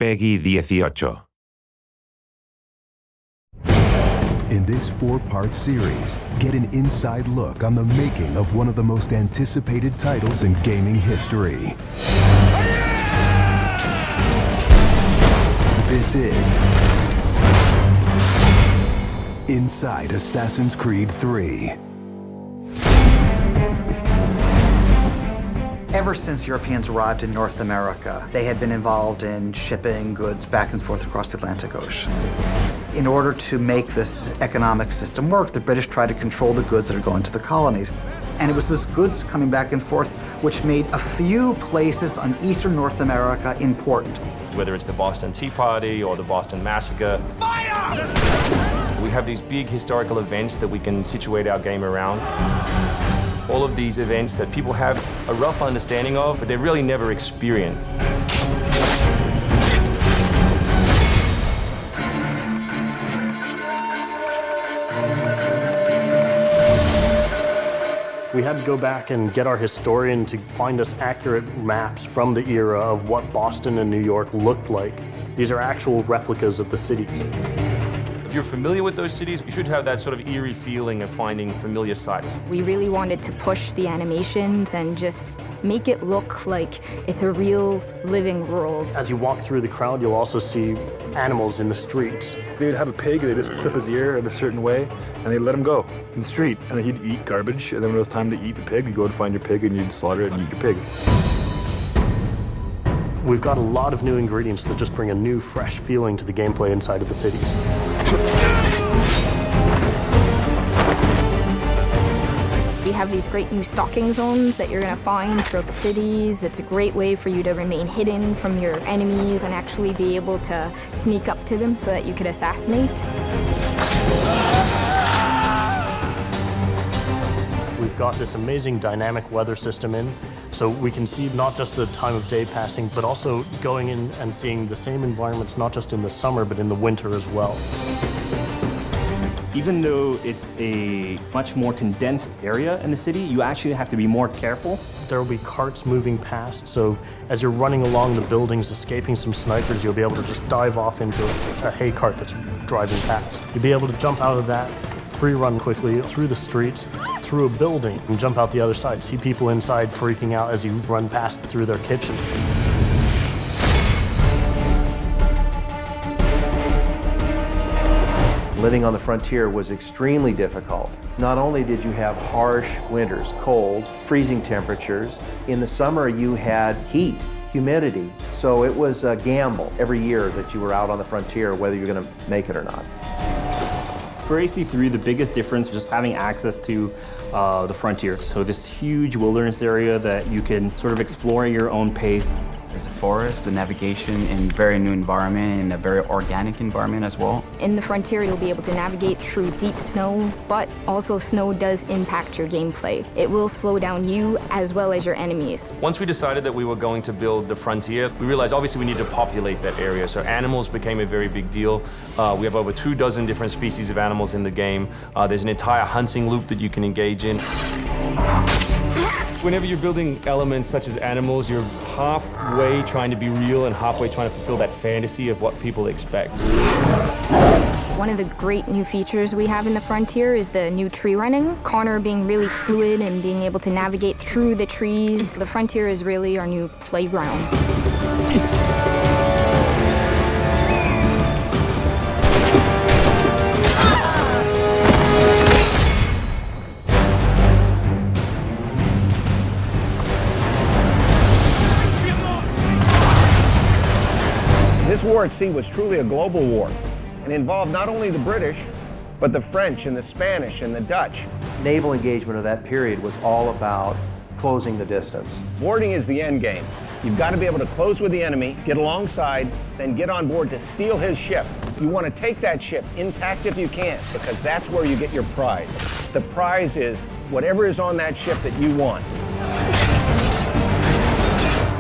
Peggy 18. In this 4-part series, get an inside look on the making of one of the most anticipated titles in gaming history. This is Inside Assassin's Creed 3. Ever since Europeans arrived in North America, they had been involved in shipping goods back and forth across the Atlantic Ocean. In order to make this economic system work, the British tried to control the goods that are going to the colonies. And it was those goods coming back and forth which made a few places on eastern North America important. Whether it's the Boston Tea Party or the Boston Massacre. Fire! We have these big historical events that we can situate our game around. All of these events that people have a rough understanding of, but they've really never experienced. We had to go back and get our historian to find us accurate maps from the era of what Boston and New York looked like. These are actual replicas of the cities. If you're familiar with those cities, you should have that sort of eerie feeling of finding familiar sights. We really wanted to push the animations and just make it look like it's a real living world. As you walk through the crowd, you'll also see animals in the streets. They'd have a pig, they'd just clip his ear in a certain way, and they'd let him go in the street. And then he'd eat garbage, and then when it was time to eat the pig, you'd go and find your pig, and you'd slaughter it and eat your pig. We've got a lot of new ingredients that just bring a new, fresh feeling to the gameplay inside of the cities. We have these great new stalking zones that you're going to find throughout the cities. It's a great way for you to remain hidden from your enemies and actually be able to sneak up to them so that you could assassinate. We've got this amazing dynamic weather system in, so we can see not just the time of day passing, but also going in and seeing the same environments, not just in the summer, but in the winter as well. Even though it's a much more condensed area in the city, you actually have to be more careful. There will be carts moving past, so as you're running along the buildings, escaping some snipers, you'll be able to just dive off into a hay cart that's driving past. You'll be able to jump out of that, free run quickly through the streets, through a building, and jump out the other side. See people inside freaking out as you run past through their kitchen. Living on the frontier was extremely difficult. Not only did you have harsh winters, cold, freezing temperatures, in the summer you had heat, humidity, so it was a gamble every year that you were out on the frontier, whether you're going to make it or not. For AC3, the biggest difference is just having access to the frontier. So this huge wilderness area that you can sort of explore at your own pace. It's a forest, the navigation in a very new environment, in a very organic environment as well. In the frontier, you'll be able to navigate through deep snow, but also snow does impact your gameplay. It will slow down you as well as your enemies. Once we decided that we were going to build the frontier, we realized obviously we need to populate that area. So animals became a very big deal. We have over 24 different species of animals in the game. There's an entire hunting loop that you can engage in. Whenever you're building elements such as animals, you're halfway trying to be real and halfway trying to fulfill that fantasy of what people expect. One of the great new features we have in the frontier is the new tree running. Connor being really fluid and being able to navigate through the trees. The frontier is really our new playground. This war at sea was truly a global war and involved not only the British, but the French and the Spanish and the Dutch. Naval engagement of that period was all about closing the distance. Boarding is the end game. You've got to be able to close with the enemy, get alongside, then get on board to steal his ship. You want to take that ship intact if you can, because that's where you get your prize. The prize is whatever is on that ship that you want.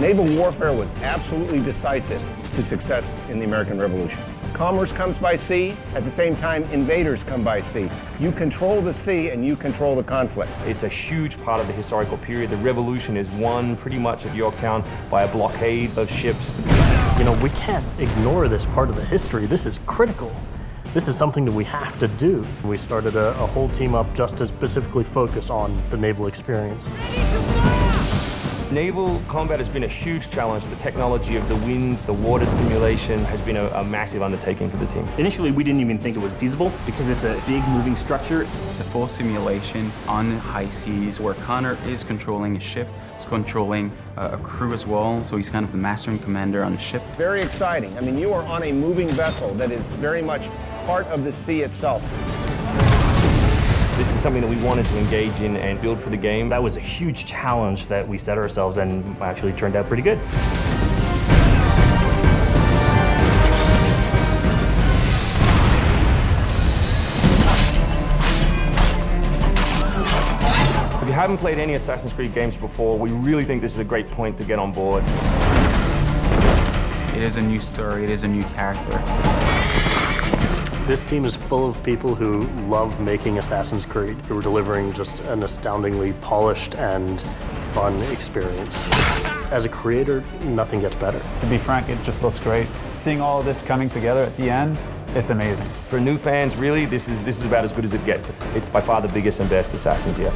Naval warfare was absolutely decisive to success in the American Revolution. Commerce comes by sea, at the same time invaders come by sea. You control the sea and you control the conflict. It's a huge part of the historical period. The Revolution is won pretty much at Yorktown by a blockade of ships. You know, we can't ignore this part of the history. This is critical. This is something that we have to do. We started a whole team up just to specifically focus on the naval experience. Naval combat has been a huge challenge. The technology of the wind, the water simulation has been a massive undertaking for the team. Initially, we didn't even think it was feasible because it's a big moving structure. It's a full simulation on high seas where Connor is controlling a ship, he's controlling a crew as well, so he's kind of the master and commander on the ship. Very exciting. I mean, you are on a moving vessel that is very much part of the sea itself. This is something that we wanted to engage in and build for the game. That was a huge challenge that we set ourselves and actually turned out pretty good. If you haven't played any Assassin's Creed games before, we really think this is a great point to get on board. It is a new story, it is a new character. This team is full of people who love making Assassin's Creed, who are delivering just an astoundingly polished and fun experience. As a creator, nothing gets better. To be frank, it just looks great. Seeing all of this coming together at the end, it's amazing. For new fans, really, this is about as good as it gets. It's by far the biggest and best Assassins yet.